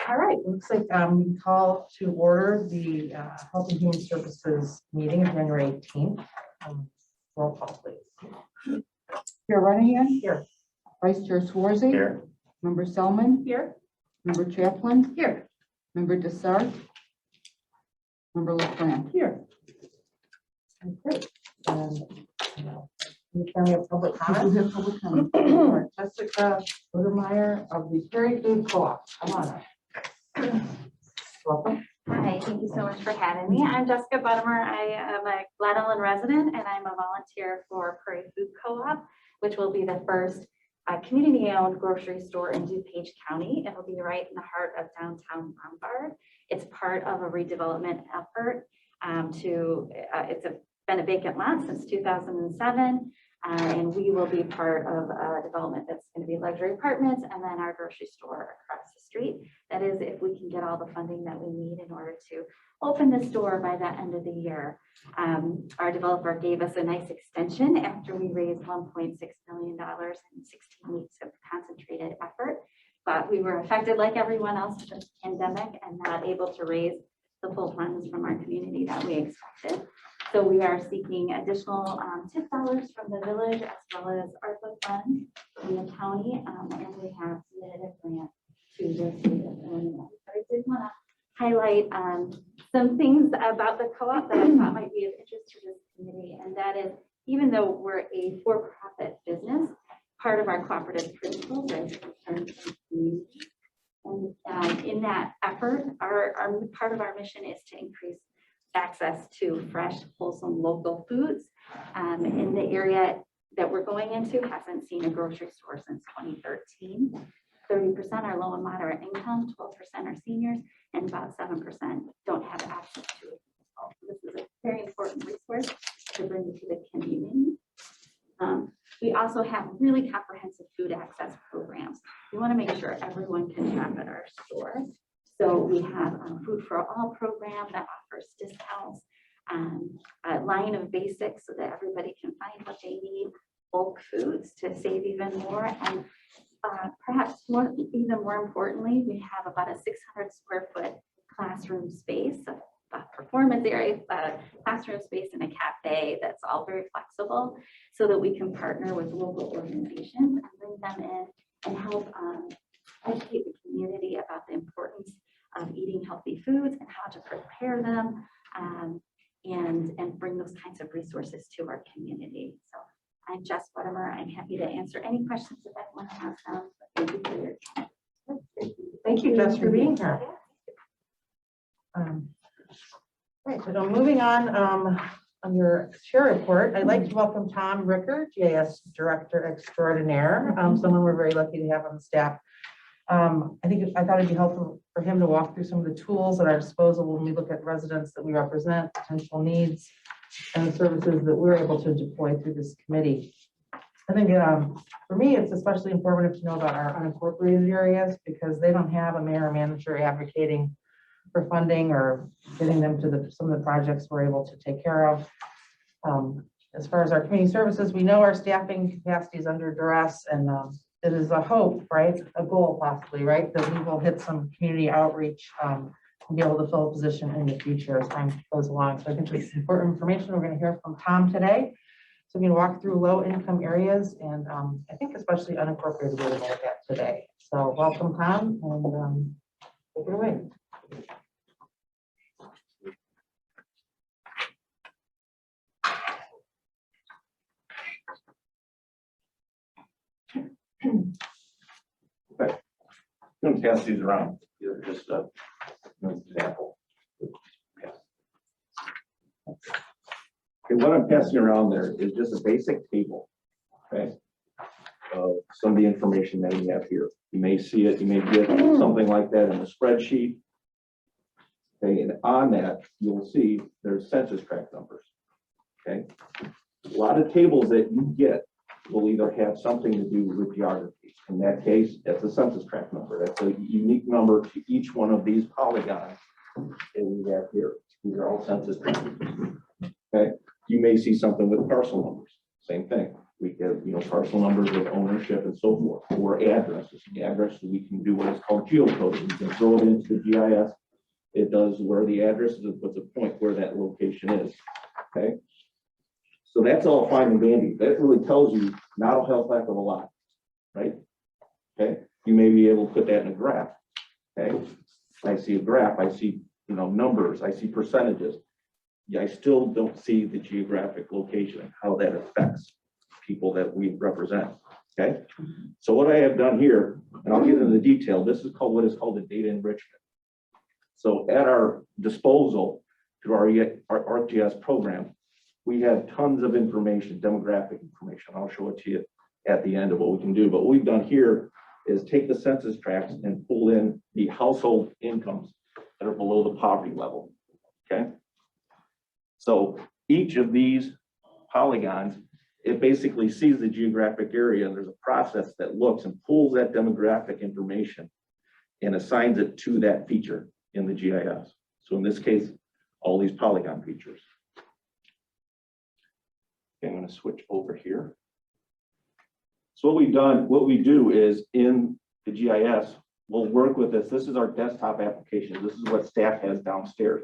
All right, looks like we can call to order the Health and Human Services meeting of January 18th. Roll call, please. Chair Renahan. Here. Vice Chair Swarzy. Here. Member Selman. Here. Member Chaplin. Here. Member Desart. Member LaFrance. Here. Great. We have public We comment. have public comment. Jessica Odermeyer of the Prairie Food Co-op. Come on up. Welcome. Hi, thank you so much for having me. I'm Jessica Buttimer. I am a Glen Ellen resident and I'm a volunteer for Prairie Food Co-op, which will be the first community-owned grocery store in DuPage County. It'll be right in the heart of downtown Lombard. It's part of a redevelopment effort it's been a vacant lot since 2007. And we will be part of a development that's going to be luxury apartments and then our grocery store across the street. That is, if we can get all the funding that we need in order to open the store by the end of the year. Our developer gave us a nice extension after we raised $1.6 million in 16 weeks of concentrated effort. But we were affected like everyone else with the pandemic and not able to raise the full funds from our community that we expected. So we are seeking additional TIF dollars from the village as well as ARPA funds from the county, and we have submitted a grant to the state of Illinois. But I did want to highlight some things about the co-op that I thought might be of interest to this committee, and that is, even though we're a for-profit business, part of our cooperative principles is concern for the community. And in that effort, our part of our mission is to increase access to fresh, wholesome local foods. In the area that we're going into hasn't seen a grocery store since 2013. 30% are low and moderate income, 12% are seniors, and about 7% don't have access to it. So this is a very important resource to bring to the community. We also have really comprehensive food access programs. We want to make sure everyone can shop at our store. So we have a Food for All program that offers discounts, a line of basics so that everybody can find what they need, bulk foods to save even more. And perhaps even more importantly, we have about a 600 square foot classroom space, a performance area, classroom space and a cafe that's all very flexible so that we can partner with local organizations and bring them in and help educate the community about the importance of eating healthy foods and how to prepare them and bring those kinds of resources to our community. So I'm Jess Buttimer. I'm happy to answer any questions if anyone has them. Thank you for your time. Thank you, Jess, for being here. Right, so moving on your chair report, I'd like to welcome Tom Ricker, GIS Director Extraordinaire, someone we're very lucky to have on the staff. I thought it'd be helpful for him to walk through some of the tools at our disposal when we look at residents that we represent, potential needs, and the services that we're able to deploy through this committee. I think for me, it's especially informative to know about our unincorporated areas because they don't have a mayor or manager advocating for funding or getting them to some of the projects we're able to take care of. As far as our community services, we know our staffing capacity is under duress, and it is a hope, right? A goal possibly, right? That we will hit some community outreach and be able to fill a position in the future as time goes along. So I think this is important information. We're going to hear from Tom today. So I'm going to walk through low income areas and I think especially unincorporated we're going to look at today. So welcome, Tom, and take it away. Okay. I'm going to pass these around. These are just an example. Okay, what I'm passing around there is just a basic table, okay, of some of the information that we have here. You may see it, you may get something like that in a spreadsheet. Okay, and on that, you'll see there's census tract numbers. Okay, a lot of tables that you get will either have something to do with geography. In that case, that's a census tract number. That's a unique number to each one of these polygons that we have here. These are all census tracts. Okay, you may see something with parcel numbers. Same thing. We have, parcel numbers of ownership and so forth, or addresses. The addresses, we can do what is called geocoding. We can throw it into the GIS. It does where the address is and puts a point where that location is. Okay. So that's all fine and dandy. That really tells you not a hell heck of a lot, right? Okay. You may be able to put that in a graph. Okay. I see a graph. I see, numbers. I see percentages. Yeah, I still don't see the geographic location and how that affects people that we represent. Okay. So what I have done here, and I'll get into the detail, this is called what is called a data enrichment. So at our disposal through our ArcGIS program, we have tons of information, demographic information. I'll show it to you at the end of what we can do. But what we've done here is take the census tracts and pull in the household incomes that are below the poverty level. Okay. So each of these polygons, it basically sees the geographic area, and there's a process that looks and pulls that demographic information and assigns it to that feature in the GIS. So in this case, all these polygon features. Okay, I'm going to switch over here. So what we do is in the GIS, we'll work with this. This is our desktop application. This is what staff has downstairs.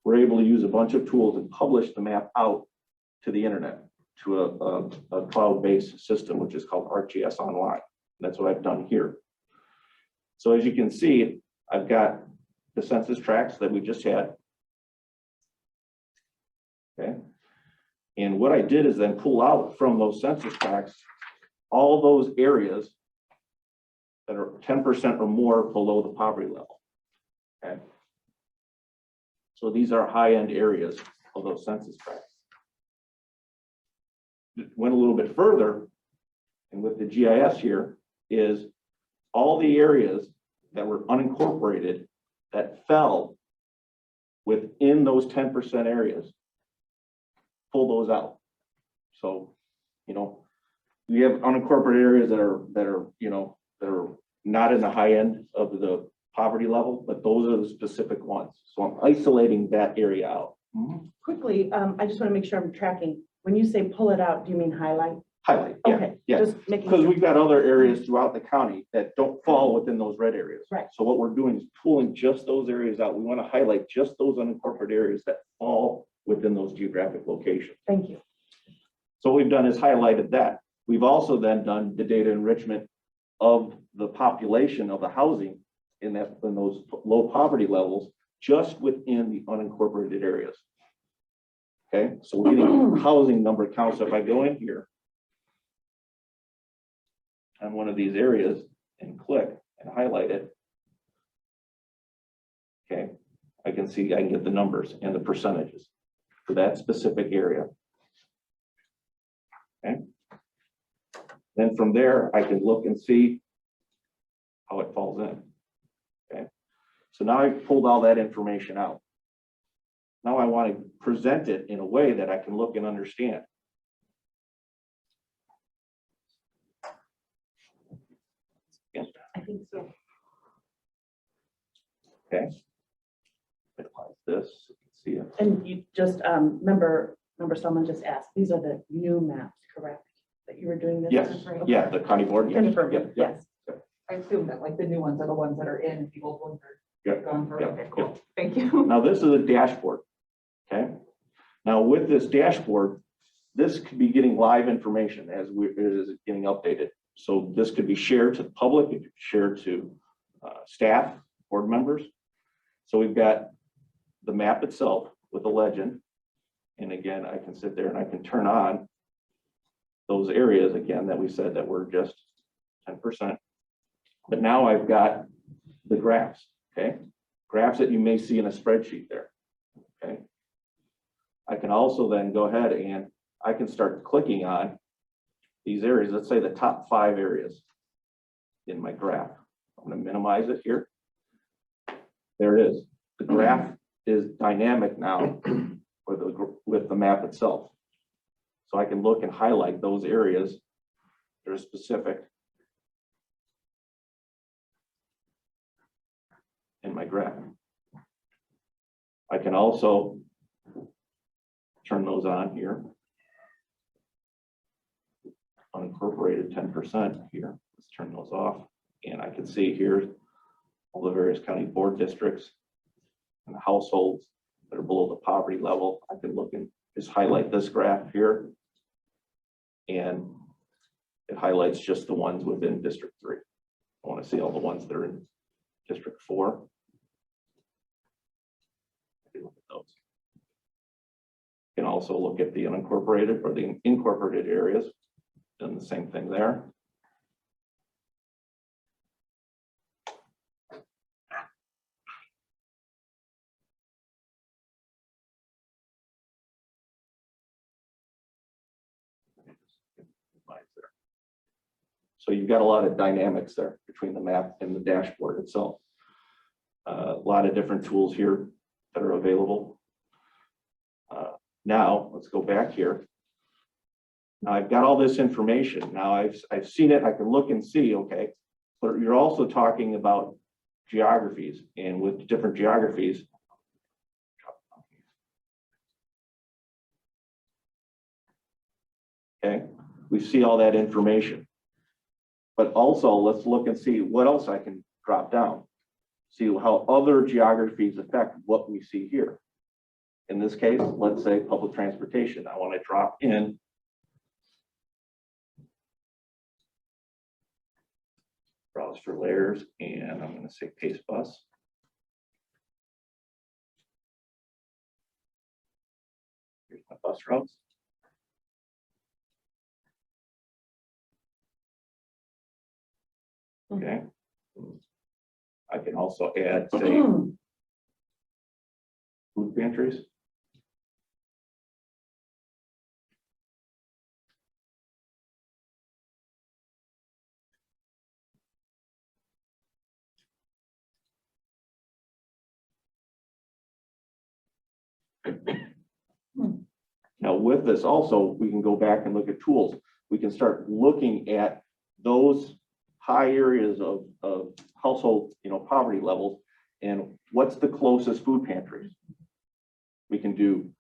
We're able to use a bunch of tools and publish the map out to the internet, to a cloud-based system, which is called ArcGIS Online. That's what I've done here. So as you can see, I've got the census tracts that we just had. Okay. And what I did is then pull out from those census tracts all those areas that are 10% or more below the poverty level. Okay. So these are high-end areas of those census tracts. Went a little bit further, and with the GIS here is all the areas that were unincorporated that fell within those 10% areas. Pull those out. So, we have unincorporated areas that are not in the high end of the poverty level, but those are the specific ones. So I'm isolating that area out. Quickly, I just want to make sure I'm tracking. When you say pull it out, do you mean highlight? Highlight, yeah, Okay, yeah. just making Because sure. we've got other areas throughout the county that don't fall within those red areas. Right. So what we're doing is pulling just those areas out. We want to highlight just those unincorporated areas that fall within those geographic locations. Thank you. So what we've done is highlighted that. We've also then done the data enrichment of the population of the housing in those low poverty levels just within the unincorporated areas. Okay, so we're getting housing number counts. So if I go in here on one of these areas and click and highlight it, okay, I can get the numbers and the percentages for that specific area. Okay. Then from there, I can look and see how it falls in. Okay. So now I've pulled all that information out. Now I want to present it in a way that I can look and understand. Yes. I think so. Okay. Minimize this. So you can see it. And you just, member someone just asked, these are the new maps, correct? That you were doing this? Yes. on? Yeah. The county board. Yes. Confirm, Yep, yep. yes. I assume that like the new ones are the ones that are in people's ones are Yep, gone for, yep, okay, yep. cool, thank you. Now this is a dashboard. Okay. Now with this dashboard, this could be getting live information as it is getting updated. So this could be shared to the public, it could be shared to staff, board members. So we've got the map itself with a legend. And again, I can sit there and I can turn on those areas again that we said that were just 10%. But now I've got the graphs, okay? Graphs that you may see in a spreadsheet there, okay? I can also then go ahead and I can start clicking on these areas. Let's say the top 5 areas in my graph. I'm going to minimize it here. There it is. The graph is dynamic now with the map itself. So I can look and highlight those areas that are specific in my graph. I can also turn those on here. unincorporated 10% here. Let's turn those off. And I can see here all the various county board districts and households that are below the poverty level. I can look and just highlight this graph here. And it highlights just the ones within District 3. I want to see all the ones that are in District 4. Look at those. You can also look at the unincorporated or the incorporated areas. Done the same thing there. So you've got a lot of dynamics there between the map and the dashboard itself. A lot of different tools here that are available. Now let's go back here. Now I've got all this information. Now I've seen it. I can look and see. Okay, but you're also talking about geographies, and with different geographies. Okay, we see all that information. But also, let's look and see what else I can drop down. See how other geographies affect what we see here. In this case, let's say public transportation. I want to drop in browse for layers, and I'm going to say Pace Bus. Here's my bus routes. Okay. I can also add, say, food pantries. Now with this also, we can go back and look at tools. We can start looking at those high areas of household, poverty levels, and what's the closest food pantries. We can do,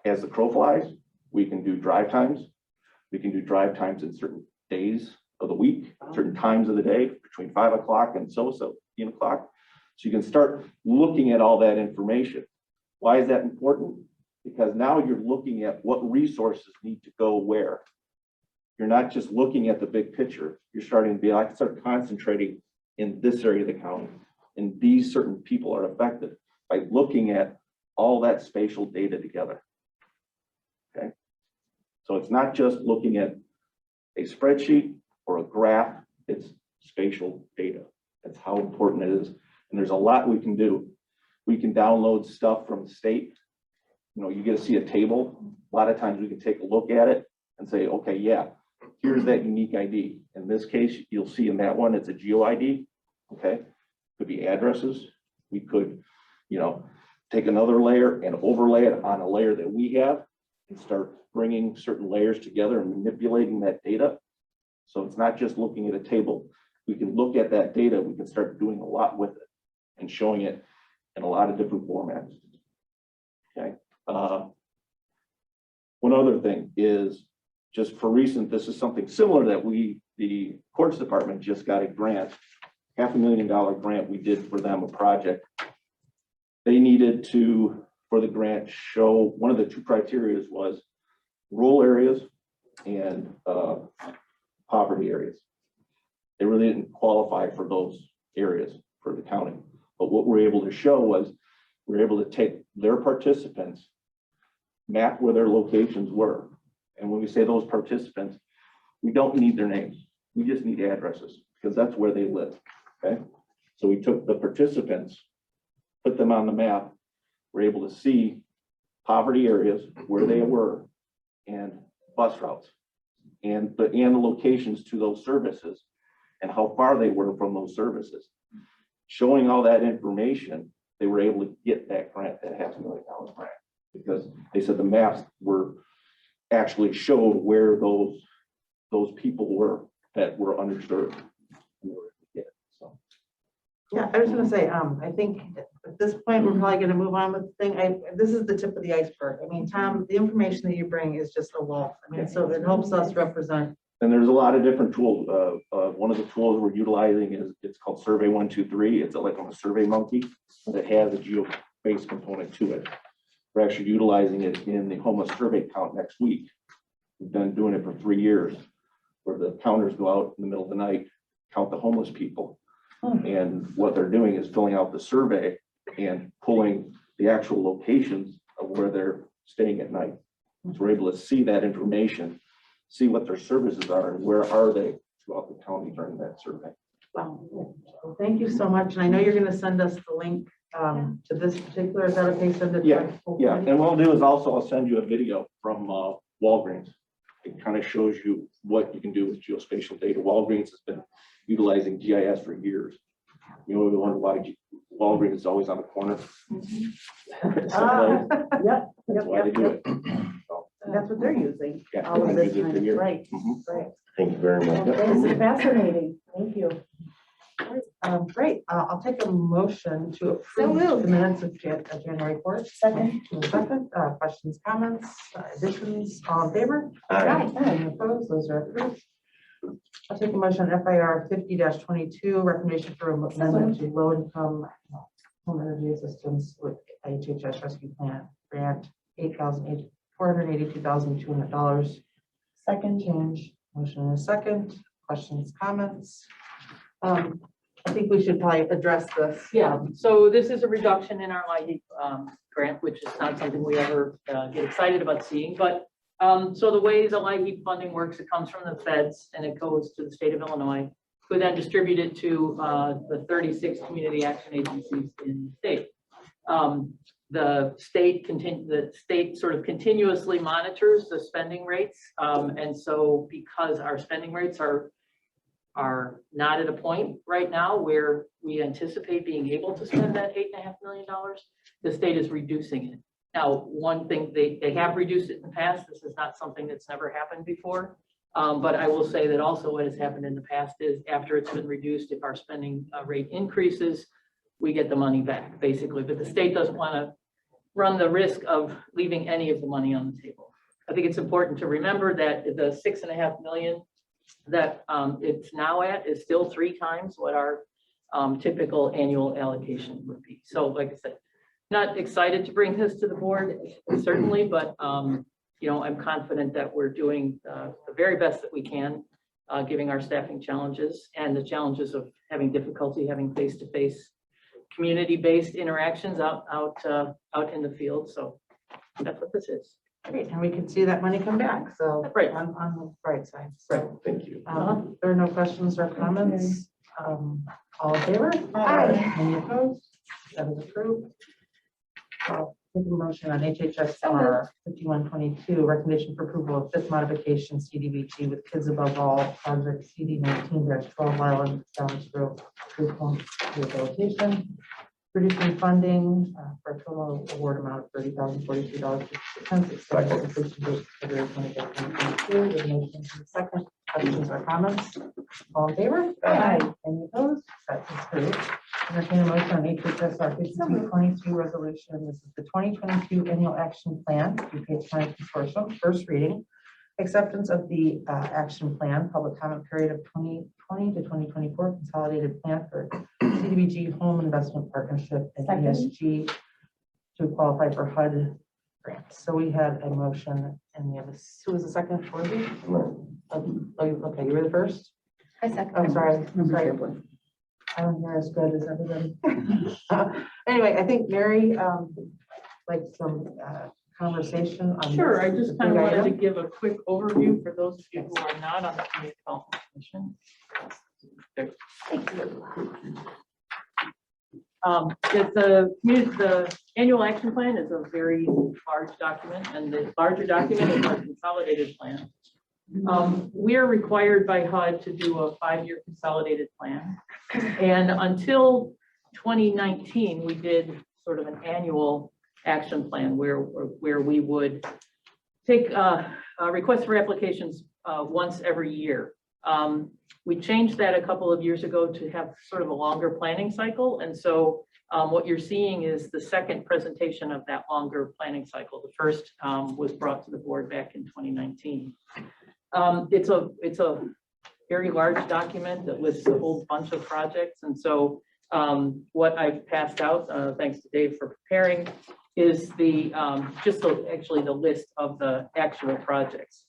as the crow flies, we can do drive times. We can do drive times in certain days of the week, certain times of the day, between 5 o'clock and so 10 o'clock. So you can start looking at all that information. Why is that important? Because now you're looking at what resources need to go where. You're not just looking at the big picture. You're starting to be, I can start concentrating in this area of the county, and these certain people are affected by looking at all that spatial data together. Okay, so it's not just looking at a spreadsheet or a graph, it's spatial data. That's how important it is. And there's a lot we can do. We can download stuff from the state. You get to see a table. A lot of times we can take a look at it and say, okay, yeah, here's that unique ID. In this case, you'll see in that one, it's a geo ID. Okay, could be addresses. We could, take another layer and overlay it on a layer that we have and start bringing certain layers together and manipulating that data. So it's not just looking at a table. We can look at that data. We can start doing a lot with it and showing it in a lot of different formats. Okay. One other thing is, just for recent, this is something similar that the courts department just got a grant, $500,000 grant we did for them, a project. They needed to, for the grant, show one of the two criteria was rural areas and poverty areas. They really didn't qualify for those areas for the county. But what we're able to show was we're able to take their participants, map where their locations were. And when we say those participants, we don't need their names. We just need addresses because that's where they live. Okay. So we took the participants, put them on the map. We're able to see poverty areas where they were and bus routes and the locations to those services and how far they were from those services. Showing all that information, they were able to get that grant, that $500,000 grant, because they said the maps were actually showed where those people were that were underserved. So. Yeah, I was gonna say, I think at this point, we're probably gonna move on with the thing. This is the tip of the iceberg. I mean, Tom, the information that you bring is just a wealth. I mean, so it helps us represent And there's a lot of different tools. One of the tools we're utilizing is, it's called Survey 123. It's like on a Survey Monkey that has a geo-based component to it. We're actually utilizing it in the homeless survey count next week. We've been doing it for 3 years, where the counters go out in the middle of the night, count the homeless people. And what they're doing is filling out the survey and pulling the actual locations of where they're staying at night. So we're able to see that information, see what their services are and where are they throughout the county during that survey. Wow. Well, thank you so much. And I know you're going to send us the link to this particular, is that okay? Send it to Yeah, our full Yeah, committee? and what I'll do is also I'll send you a video from Walgreens. It kind of shows you what you can do with geospatial data. Walgreens has been utilizing GIS for years. You know, we wonder why Walgreens is always on the corner. Ah, Yep, That's why they do it. So, that's what they're using. yeah, All of they've this been using it kind for of, years. right, Mhm. right. Thank you very much. This is fascinating. Thank you. Great. I'll take a motion to approve the minutes of January 4th. Second. Second, questions, comments, additions, all in favor? Aye. Any opposed? Those are approved. I'll take a motion on FIR 50-22, recommendation for amendment to low-income home energy assistance with HHS rescue plan grant, $482,200. Second. Change, motion in a second, questions, comments. I think we should probably address this. Yeah, so this is a reduction in our LIHEAP grant, which is not something we ever get excited about seeing, but so the way the LIHEAP funding works, it comes from the feds and it goes to the state of Illinois, who then distribute it to the 36 community action agencies in the state. The state sort of continuously monitors the spending rates. And so because our spending rates are not at a point right now where we anticipate being able to spend that $8.5 million, the state is reducing it. Now, one thing, they have reduced it in the past. This is not something that's never happened before. But I will say that also what has happened in the past is after it's been reduced, if our spending rate increases, we get the money back, basically. But the state doesn't want to run the risk of leaving any of the money on the table. I think it's important to remember that the $6.5 million that it's now at is still 3 times what our typical annual allocation would be. So like I said, not excited to bring this to the board, certainly, but you know, I'm confident that we're doing the very best that we can, giving our staffing challenges and the challenges of having difficulty having face-to-face community-based interactions out in the field. So that's what this is. Great, and we can see that money come back, so. Right. On the bright side. Right. So, Thank you. there are no questions or comments. All in favor? Aye. Any opposed? That is approved. I'll take a motion on HHSR 5122, recommendation for approval of fifth modification CDBG with Kids Above All, project CD 19-12 Island Downstroke Group Home Rehabilitation. Reducing funding for a total award amount of $30,042.50. Extended completion date February 25th, 2022. With a motion in a second. Questions or comments? All in favor? Aye. Any opposed? That's approved. Entertain a motion on HHSR 5222 resolution. This is the 2022 annual action plan, DuPage County Consortium, first reading. Acceptance of the action plan, public comment period of 2020 to 2024, consolidated plan for CDBG Home Investment Partnership and Second. ESG to qualify for HUD grants. So we had a motion and we have who was the second? Dorothy? Okay, you were the first? I second. I'm sorry. Member Sorry. Chaplin. I don't hear as good as everybody. Anyway, I think Mary, like some conversation on. Sure, this. I It's a just kind of big wanted to item. give a quick overview for those of you who are not on the Community Development Commission. The annual action plan is a very large document, and the larger document is our consolidated plan. We are required by HUD to do a 5-year consolidated plan. And until 2019, we did sort of an annual action plan where we would take requests for applications once every year. We changed that a couple of years ago to have sort of a longer planning cycle. And so what you're seeing is the second presentation of that longer planning cycle. The first was brought to the board back in 2019. It's a very large document that lists a whole bunch of projects. And so what I've passed out, thanks to Dave for preparing, is actually the list of the actual projects.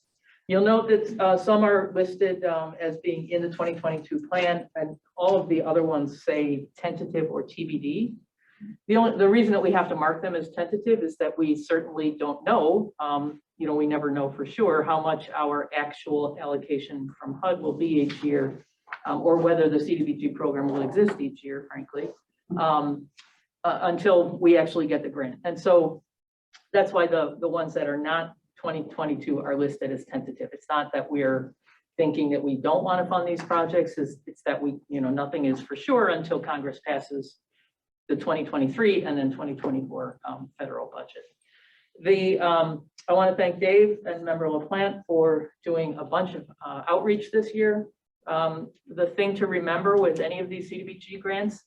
You'll note that some are listed as being in the 2022 plan, and all of the other ones say tentative or TBD. The reason that we have to mark them as tentative is that we certainly don't know, we never know for sure how much our actual allocation from HUD will be each year, or whether the CDBG program will exist each year, frankly, until we actually get the grant. And so that's why the ones that are not 2022 are listed as tentative. It's not that we're thinking that we don't want to fund these projects, it's that nothing is for sure until Congress passes the 2023 and then 2024 federal budget. I want to thank Dave and Member LaPlante for doing a bunch of outreach this year. The thing to remember with any of these CDBG grants,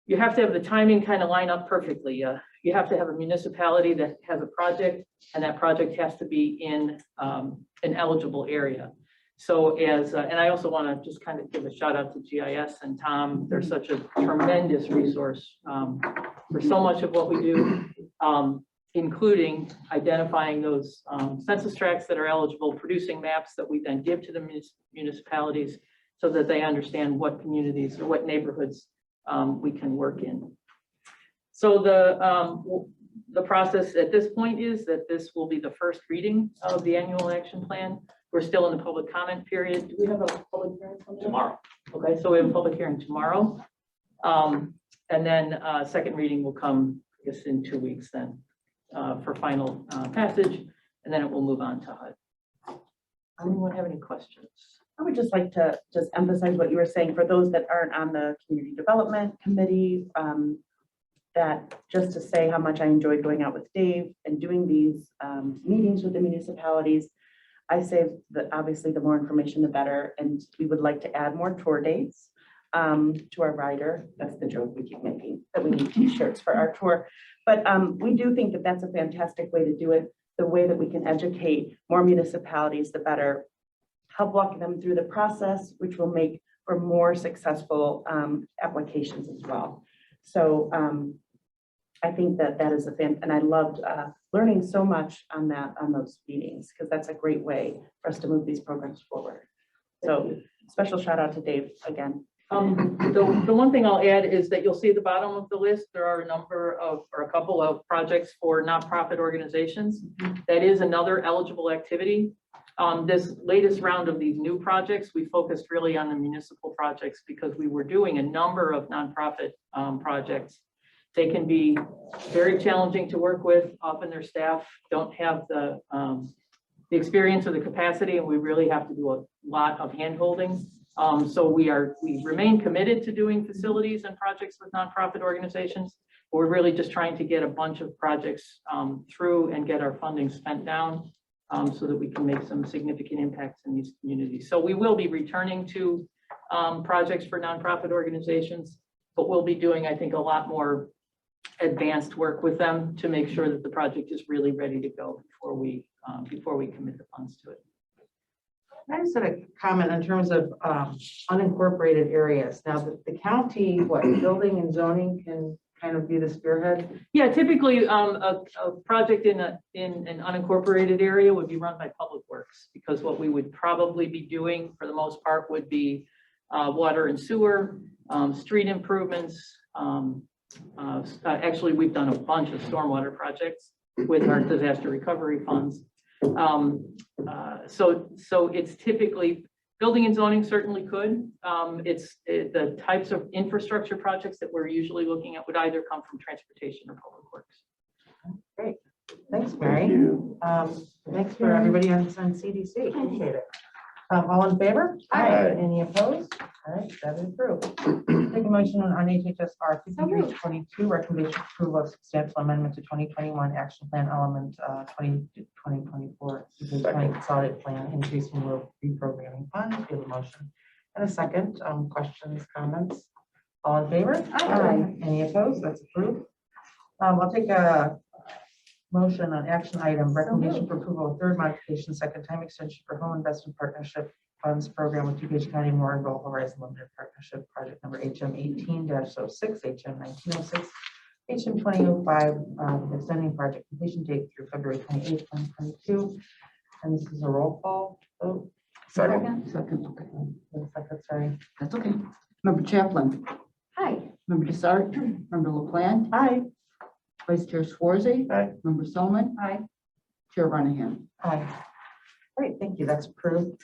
you have to have the timing kind of line up perfectly. You have to have a municipality that has a project, and that project has to be in an eligible area. So and I also want to just kind of give a shout out to GIS and Tom. They're such a tremendous resource for so much of what we do, including identifying those census tracts that are eligible, producing maps that we then give to the municipalities so that they understand what communities or what neighborhoods we can work in. So the process at this point is that this will be the first reading of the annual action plan. We're still in the public comment period. Do we have a public hearing tomorrow? Okay, so we have a public hearing tomorrow. And then second reading will come, I guess, in 2 weeks then for final passage, and then it will move on to HUD. Anyone have any questions? I would just like to emphasize what you were saying for those that aren't on the community development committee, that just to say how much I enjoyed going out with Dave and doing these meetings with the municipalities. I say that obviously the more information, the better. And we would like to add more tour dates to our rider. That's the joke we keep making, that we need t-shirts for our tour. But we do think that that's a fantastic way to do it. The way that we can educate more municipalities, the better. Help walk them through the process, which will make for more successful applications as well. So I think that is and I loved learning so much on those meetings, because that's a great way for us to move these programs forward. So special shout out to Dave again. The one thing I'll add is that you'll see at the bottom of the list, there are a couple of projects for nonprofit organizations. That is another eligible activity. This latest round of these new projects, we focused really on the municipal projects because we were doing a number of nonprofit projects. They can be very challenging to work with. Often their staff don't have the experience or the capacity, and we really have to do a lot of hand-holding. So we remain committed to doing facilities and projects with nonprofit organizations. But we're really just trying to get a bunch of projects through and get our funding spent down so that we can make some significant impacts in these communities. So we will be returning to projects for nonprofit organizations, but we'll be doing, I think, a lot more advanced work with them to make sure that the project is really ready to go before we commit the funds to it. I just had a comment in terms of unincorporated areas. Now, the county, building and zoning can kind of be the spearhead? Yeah, typically a project in an unincorporated area would be run by Public Works, because what we would probably be doing for the most part would be water and sewer, street improvements. Actually, we've done a bunch of stormwater projects with our disaster recovery funds. So it's typically building and zoning certainly could. The types of infrastructure projects that we're usually looking at would either come from transportation or Public Works. Great. Thanks, Mary. Thanks for everybody on CDC. Appreciate it. All in favor? Aye. Any opposed? All right, that is approved. Take a motion on HHSR 5322, recommendation approval of substantial amendment to 2021 action plan element 2024 consolidated plan, increasing reprogramming funds. We have a motion and a second. Questions, comments? All in favor? Aye. Any opposed? That's approved. We'll take a motion on action item, recommendation for approval of third modification, second time extension for home investment partnership funds program with DuPage County Moore Horizon Limited Partnership, project number HM 18-06, HM 1906, HM 2005, extending project completion date through February 28, 2022. And this is a roll call vote. Second, okay. Second, sorry. That's okay. Member Chaplin. Hi. Member Desart. Member LaPlante. Aye. Vice Chair Swarzy. Aye. Member Selman. Hi. Chair Renahan. Aye. Great, thank you. That's approved.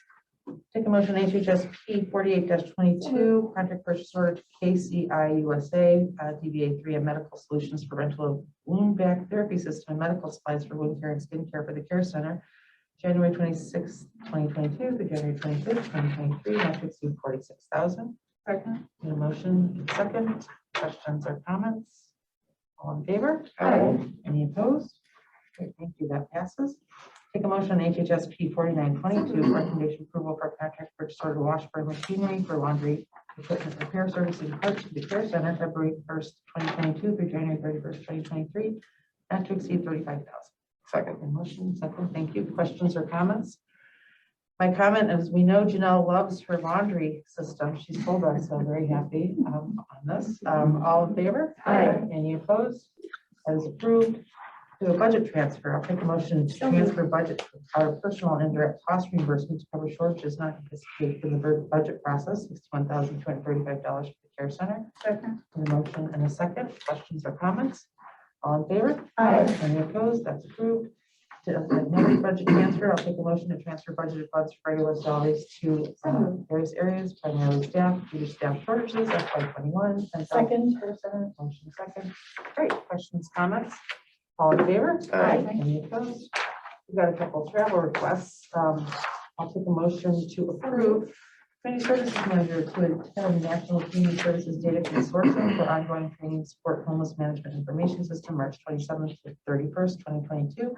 Take a motion, HHSP 48-22, contract purchase order to KCI USA, DBA 3M Medical Solutions for rental of wound vac therapy system and medical supplies for wound care and skin care for the Care Center, January 26, 2022 through January 25th, 2023, not to exceed 46,000. Second. Need a motion, second. Questions or comments? All in favor? Aye. Any opposed? Great, thank you. That passes. Take a motion on HHSP 49-22, recommendation approval for contract purchase order Washburn machinery for laundry equipment repair services and parts to the Care Center, February 1st, 2022 through January 31st, 2023, not to exceed 35,000. Second. A motion, second. Thank you. Questions or comments? My comment is, we know Janelle loves her laundry system. She's told us, so I'm very happy on this. All in favor? Aye. Any opposed? That is approved. To a budget transfer, I'll take a motion to transfer budget our personal and indirect cost reimbursement to cover shortages not anticipated in the budget process, $61,235 for the Care Center. Second. A motion and a second. Questions or comments? All in favor? Aye. Any opposed? That's approved. To another budget transfer, I'll take a motion to transfer budgeted funds for regular salaries to various areas, primarily staff, due to staff shortages, FY21. And second. Motion second. Great. Questions, comments? All in favor? Aye. Any opposed? We've got a couple of travel requests. I'll take a motion to approve Community Services Manager to attend National Community Services Data Consortium for ongoing training support homeless management information system, March 27th to 31st, 2022,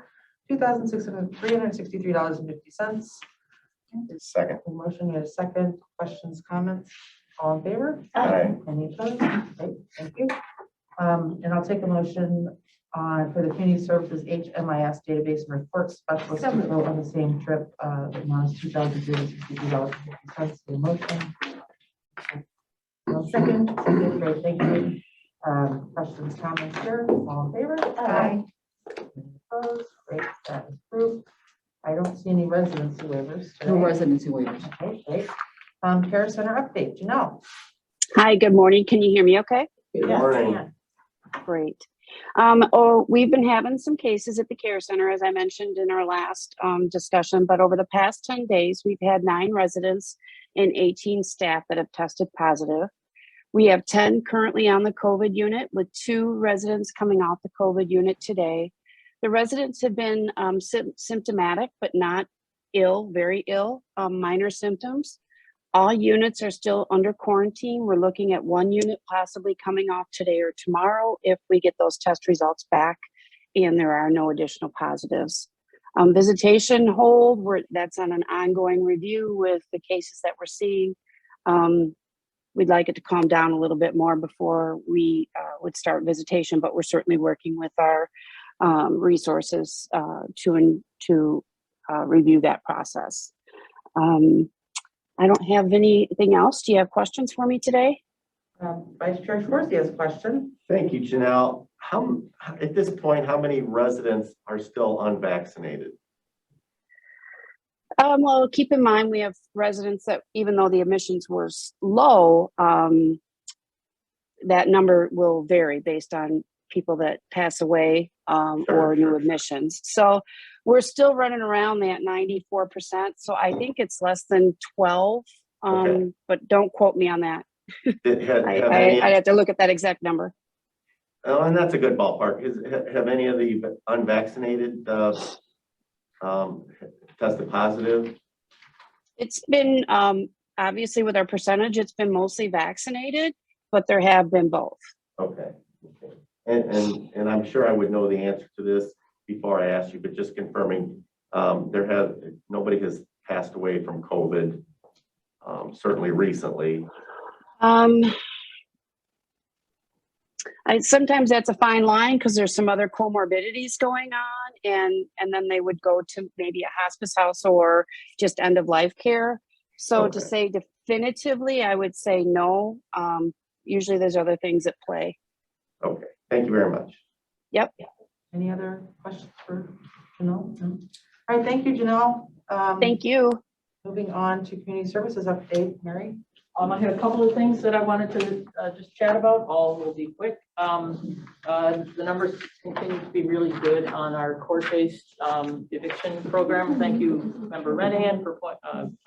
$2,363.50. Second. The motion, we have a second. Questions, comments? All in favor? Aye. Any opposed? Great, thank you. And I'll take a motion for the Community Services HMIS Database and Report Specialist to go on the same trip, the amount is $2,363.50. The motion. Second, great, thank you. Questions, comments here? All in favor? Aye. Any opposed? Great, that is approved. I don't see any residency waivers today. No residency waivers. Okay, great. Care Center update, Janelle. Hi, good morning. Can you hear me okay? Good Yes, morning. Ann. Great. We've been having some cases at the Care Center, as I mentioned in our last discussion, but over the past 10 days, we've had 9 residents and 18 staff that have tested positive. We have 10 currently on the COVID unit, with 2 residents coming off the COVID unit today. The residents have been symptomatic, but not ill, very ill, minor symptoms. All units are still under quarantine. We're looking at 1 unit possibly coming off today or tomorrow if we get those test results back and there are no additional positives. Visitation hold, that's on an ongoing review with the cases that we're seeing. We'd like it to calm down a little bit more before we would start visitation, but we're certainly working with our resources to review that process. I don't have anything else. Do you have questions for me today? Vice Chair Schwartz has a question. Thank you, Janelle. At this point, how many residents are still unvaccinated? Well, keep in mind, we have residents that, even though the admissions were low, that number will vary based on people that pass away or new admissions. So we're still running around that 94%. So I think it's less than 12, Okay. but don't quote me on that. Have I have to look at that exact number. Oh, and that's a good ballpark. Have any of the unvaccinated tested positive? It's been, obviously with our percentage, it's been mostly vaccinated, but there have been both. Okay. And I'm sure I would know the answer to this before I asked you, but just confirming, nobody has passed away from COVID, certainly recently. I Sometimes that's a fine line because there's some other comorbidities going on, and then they would go to maybe a hospice house or just end of life care. So to Okay. say definitively, I would say no. Usually there's other things at play. Okay, thank you very much. Any other questions for Janelle? No? All right, thank you, Janelle. Thank you. Moving on to community services update, Mary. I had a couple of things that I wanted to just chat about. All will be quick. The numbers continue to be really good on our court-based eviction program. Thank you, Member Renahan, for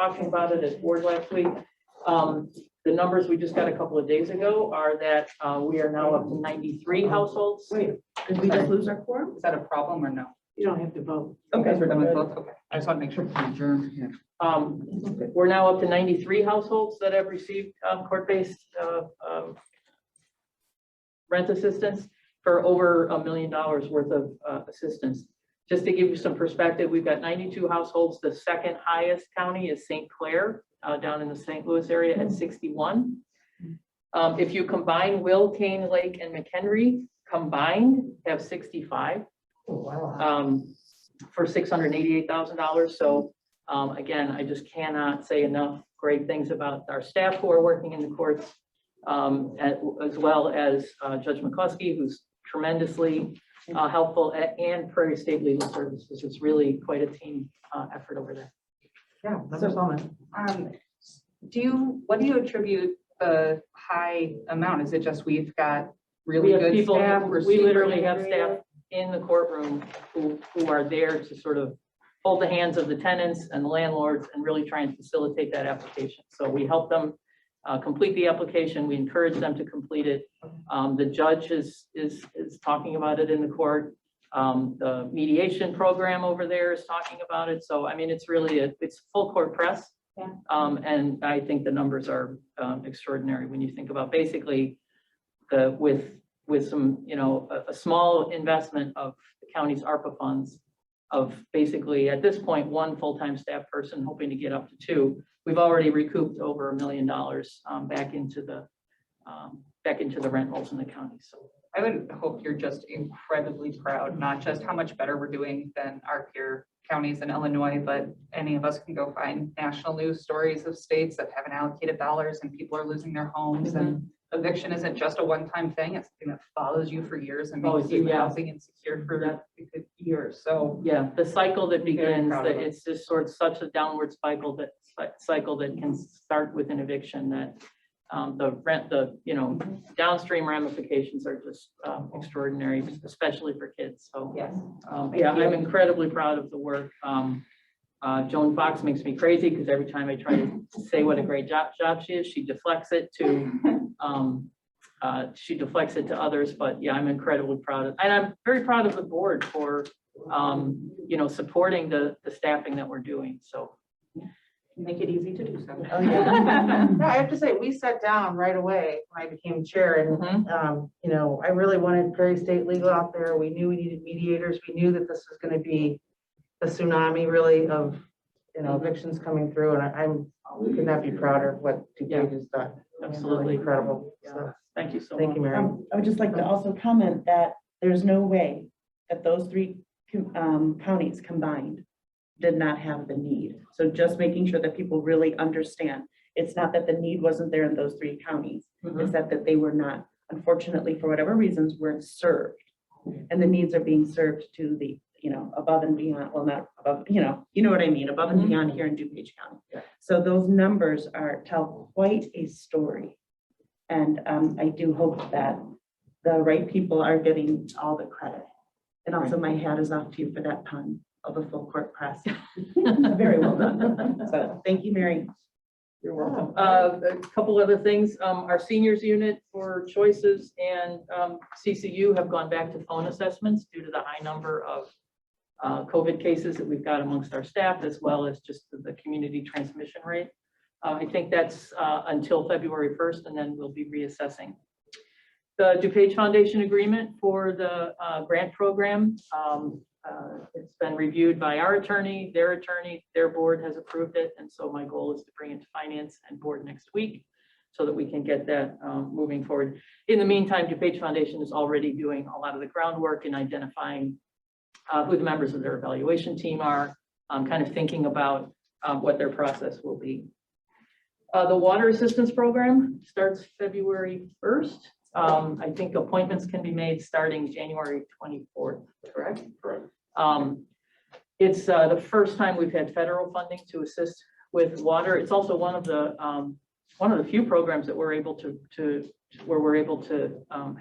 talking about it at board last week. The numbers we just got a couple of days ago are that we are now up to 93 households. Wait, did we just lose our quorum? Is that a problem or no? You don't have to vote. You guys were done with both? Okay. I just want to make sure we adjourn here. We're now up to 93 households that have received court-based rent assistance for over $1 million worth of assistance. Just to give you some perspective, we've got 92 households. The second highest county is St. Clair, down in the St. Louis area at 61. If you combine Will, Cane Lake, and McHenry combined, have 65. Oh, wow. For $688,000. So again, I just cannot say enough great things about our staff who are working in the courts, as well as Judge McCluskey, who's tremendously helpful, and Prairie State Legal Services. It's really quite a team effort over there. Yeah, Member Solomon. What do you attribute the high amount? Is it just we've got We really have good people, staff? we literally have staff in the courtroom who are there to sort of hold the hands of the tenants and the landlords and really try and facilitate that application. So we help them complete the application. We encourage them to complete it. The judge is talking about it in the court. The mediation program over there is talking about it. So, I mean, it's really, it's full court press. Yeah. And I think the numbers are extraordinary when you think about basically with some, you know, a small investment of the county's ARPA funds of basically at this point, 1 full-time staff person, hoping to get up to 2. We've already recouped over $1 million back into the rent rolls in the county. So I would hope you're just incredibly proud, not just how much better we're doing than our peer counties in Illinois, but any of us can go find national news stories of states that haven't allocated dollars and people are losing their homes. And eviction isn't just a one-time thing. It's something that follows you for years and makes you housing insecure for years. So yeah, the cycle that Very begins, proud of us. it's just sort of such a downward cycle that can start with an eviction that the downstream ramifications are just extraordinary, especially for kids. So yes. yeah, I'm incredibly proud of the work. Joan Fox makes me crazy because every time I try to say what a great job she is, she deflects it to others. But yeah, I'm incredibly proud of, and I'm very proud of the board for supporting the staffing that we're doing. So Make it easy to do so. Oh, yeah. No, I have to say, we sat down right away when I became chair and, I really wanted Prairie State Legal out there. We knew we needed mediators. We knew that this was going to be a tsunami really of, evictions coming through, and we could not be prouder of what DuPage has done. absolutely Incredible. Yeah. So, Thank you so thank much. you, Mary. I would just like to also comment that there's no way that those 3 counties combined did not have the need. So just making sure that people really understand, it's not that the need wasn't there in those 3 counties. It's that they were not, unfortunately, for whatever reasons, weren't served. And the needs are being served to the, above and beyond, well, not above, you know what I mean, above and beyond here in DuPage County. Yeah. So those numbers tell quite a story. And I do hope that the right people are getting all the credit. And also my hat is off to you for that pun of a full court press. Very well done. So thank you, Mary. You're welcome. A couple other things. Our seniors unit for choices and CCU have gone back to phone assessments due to the high number of COVID cases that we've got amongst our staff, as well as just the community transmission rate. I think that's until February 1st, and then we'll be reassessing. The DuPage Foundation agreement for the grant program. It's been reviewed by our attorney, their board has approved it. And so my goal is to bring it to finance and board next week. so that we can get that moving forward. In the meantime, DuPage Foundation is already doing a lot of the groundwork in identifying who the members of their evaluation team are, kind of thinking about what their process will be. The Water Assistance Program starts February 1st. I think appointments can be made starting January 24th, correct? Correct. It's the first time we've had federal funding to assist with water. It's also one of the few programs that we're able to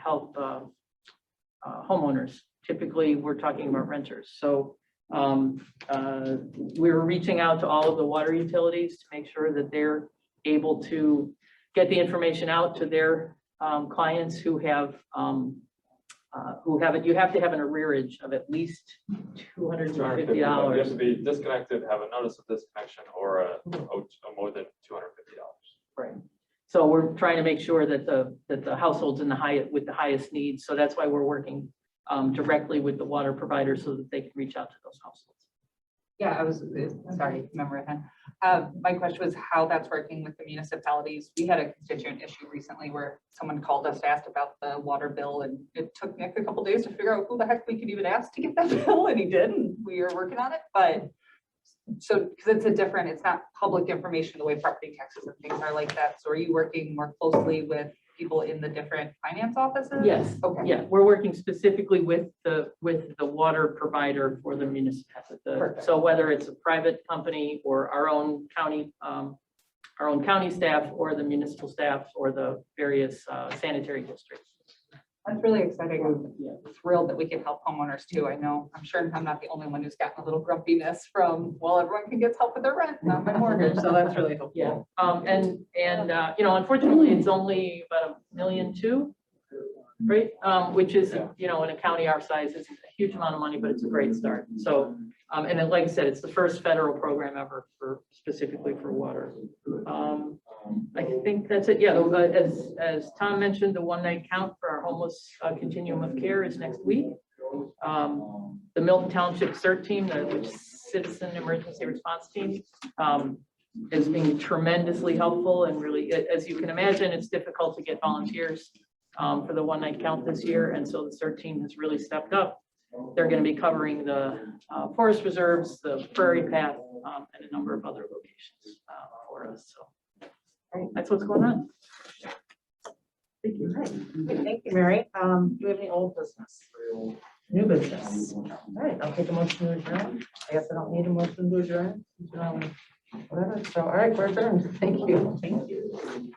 help homeowners. Typically, we're talking about renters. So we're reaching out to all of the water utilities to make sure that they're able to get the information out to their clients who have it. You have to have an arrearage of at least $250. You have to be disconnected, have a notice of disconnection, or more than $250. Right. So we're trying to make sure that the households with the highest needs. So that's why we're working directly with the water providers so that they can reach out to those households. Yeah, sorry, remember that. My question was how that's working with the municipalities. We had a constituent issue recently where someone called us, asked about the water bill, and it took Nick a couple days to figure out who the heck we could even ask to get that bill, and he did, and we are working on it. But so, because it's not public information the way property taxes and things are like that. So are you working more closely with people in the different finance offices? Yes. Okay. Yeah, we're working specifically with the water provider for the municipality. Perfect. So whether it's a private company or our own county staff or the municipal staff or the various sanitary districts. That's really exciting. I'm Yeah. thrilled that we can help homeowners too. I'm sure I'm not the only one who's gotten a little grumpiness from, well, everyone can get help with their rent, not my mortgage. So that's really helpful. Yeah, unfortunately, it's only about $1.2 million, right? Which is, in a county our size, isn't a huge amount of money, but it's a great start. So, and then, like I said, it's the first federal program ever specifically for water. I think that's it. Yeah, as Tom mentioned, the one-night count for our homeless continuum of care is next week. The Milton Township CERT team, which is Citizen Emergency Response Team, is being tremendously helpful, and really, as you can imagine, it's difficult to get volunteers for the one-night count this year, and so the CERT team has really stepped up. They're going to be covering the forest reserves, the prairie path, and a number of other locations for us. So that's what's going on. Thank you. Thank you, Mary. Do we have any old business? New business? All right, I'll take a motion to adjourn. I guess I don't need a motion to adjourn. Whatever. So, all right, we're adjourned. Thank you. Thank you.